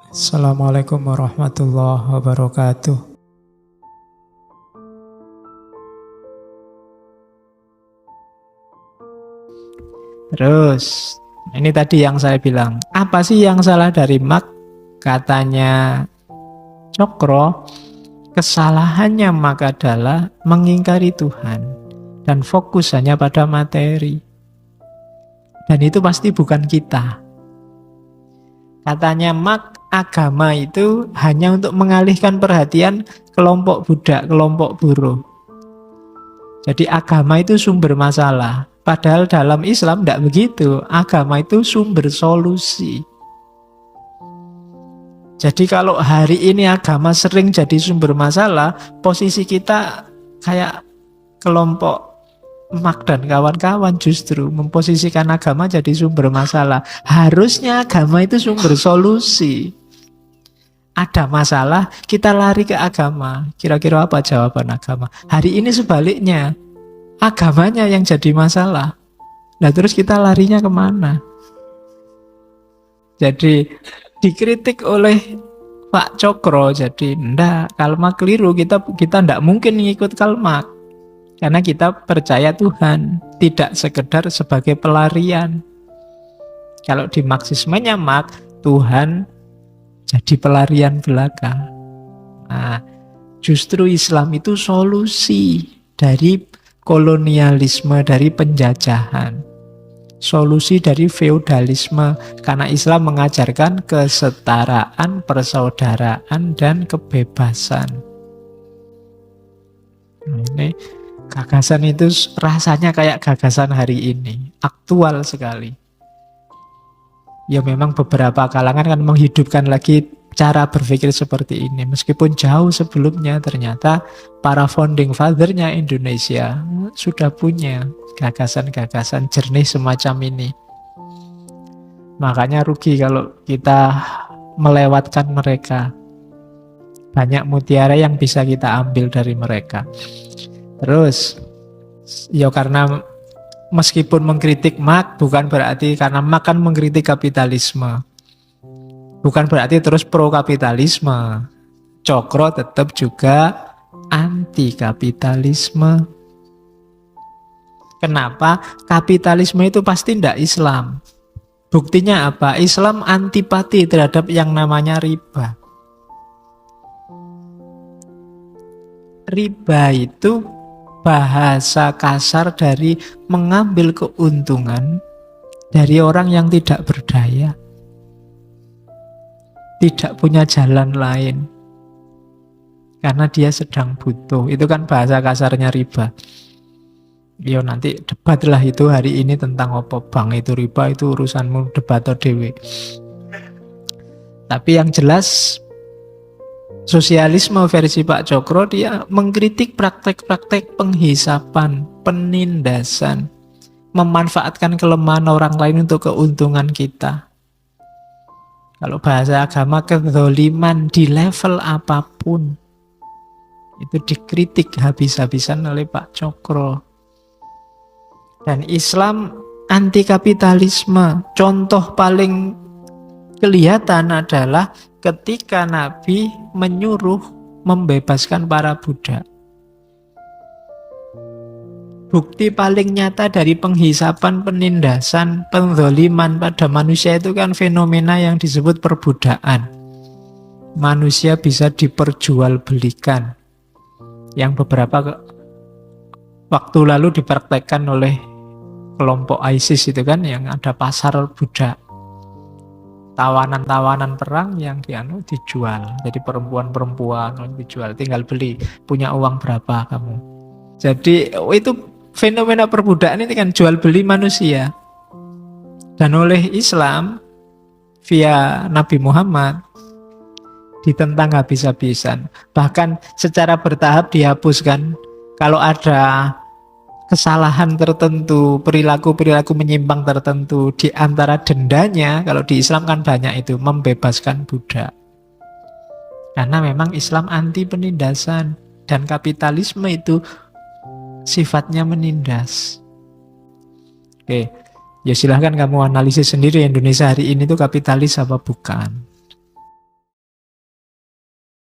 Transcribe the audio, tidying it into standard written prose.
Assalamualaikum warahmatullahi wabarakatuh. Terus, ini tadi yang saya bilang, apa sih yang salah dari Mak? Katanya Cokro, kesalahannya Mak adalah mengingkari Tuhan dan fokus hanya pada materi. Dan itu pasti bukan kita. Katanya Mak, agama itu hanya untuk mengalihkan perhatian kelompok budak, kelompok buruh. Jadi agama itu sumber masalah. Padahal dalam Islam tidak begitu. Agama itu sumber solusi. Jadi kalau hari ini agama sering jadi sumber masalah, posisi kita kayak kelompok Mak dan kawan-kawan justru memposisikan agama jadi sumber masalah. Harusnya agama itu sumber solusi. Ada masalah, kita lari ke agama. Kira-kira apa jawaban agama? Hari ini sebaliknya. Agamanya yang jadi masalah. Nah terus kita larinya kemana? Jadi dikritik oleh Pak Cokro. Jadi enggak, Kalmak keliru. Kita enggak mungkin ngikut Kalmak. Karena kita percaya Tuhan. Tidak sekedar sebagai pelarian. Kalau di Marxismenya Mak, Tuhan jadi pelarian belaka. Nah, justru Islam itu solusi dari kolonialisme, dari penjajahan. Solusi dari feodalisme. Karena Islam mengajarkan kesetaraan, persaudaraan, dan kebebasan. Nah, ini gagasan itu rasanya kayak gagasan hari ini. Aktual sekali. Ya memang beberapa kalangan kan menghidupkan lagi cara berpikir seperti ini. Meskipun jauh sebelumnya ternyata para founding father-nya Indonesia sudah punya gagasan-gagasan jernih semacam ini. Makanya rugi kalau kita melewatkan mereka. Banyak mutiara yang bisa kita ambil dari mereka. Terus, ya karena meskipun mengkritik Mak bukan berarti karena Mak kan mengkritik kapitalisme. Bukan berarti terus pro kapitalisme. Cokro tetap juga anti kapitalisme. Kenapa? Kapitalisme itu pasti tidak Islam. Buktinya apa? Islam antipati terhadap yang namanya riba. Riba itu bahasa kasar dari mengambil keuntungan dari orang yang tidak berdaya. Tidak punya jalan lain. Karena dia sedang butuh. Itu kan bahasa kasarnya riba. Yo nanti debatlah itu hari ini tentang apa bang itu riba, itu urusanmu, debat dewe. Tapi yang jelas sosialisme versi Pak Cokro dia mengkritik praktek-praktek penghisapan, penindasan, memanfaatkan kelemahan orang lain untuk keuntungan kita. Kalau bahasa agama, kezoliman di level apapun itu dikritik habis-habisan oleh Pak Cokro. Dan Islam anti kapitalisme. Contoh paling kelihatan adalah ketika Nabi menyuruh membebaskan para budak. Bukti paling nyata dari penghisapan, penindasan, penzoliman pada manusia itu kan fenomena yang disebut perbudakan. Manusia bisa diperjualbelikan. Yang beberapa waktu lalu dipraktekkan oleh kelompok ISIS itu kan, yang ada pasar budak. Tawanan-tawanan perang yang dijual. Jadi perempuan-perempuan dijual, tinggal beli. Punya uang berapa kamu. Jadi itu fenomena perbudakan ini kan jual beli manusia. Dan oleh Islam via Nabi Muhammad ditentang habis-habisan. Bahkan secara bertahap dihapuskan. Kalau ada kesalahan tertentu, perilaku-perilaku menyimpang tertentu, di antara dendanya, kalau di Islam kan banyak itu, membebaskan budak. Karena memang Islam anti penindasan. Dan kapitalisme itu sifatnya menindas. Oke, ya silahkan kamu analisis sendiri Indonesia hari ini itu kapitalis apa bukan.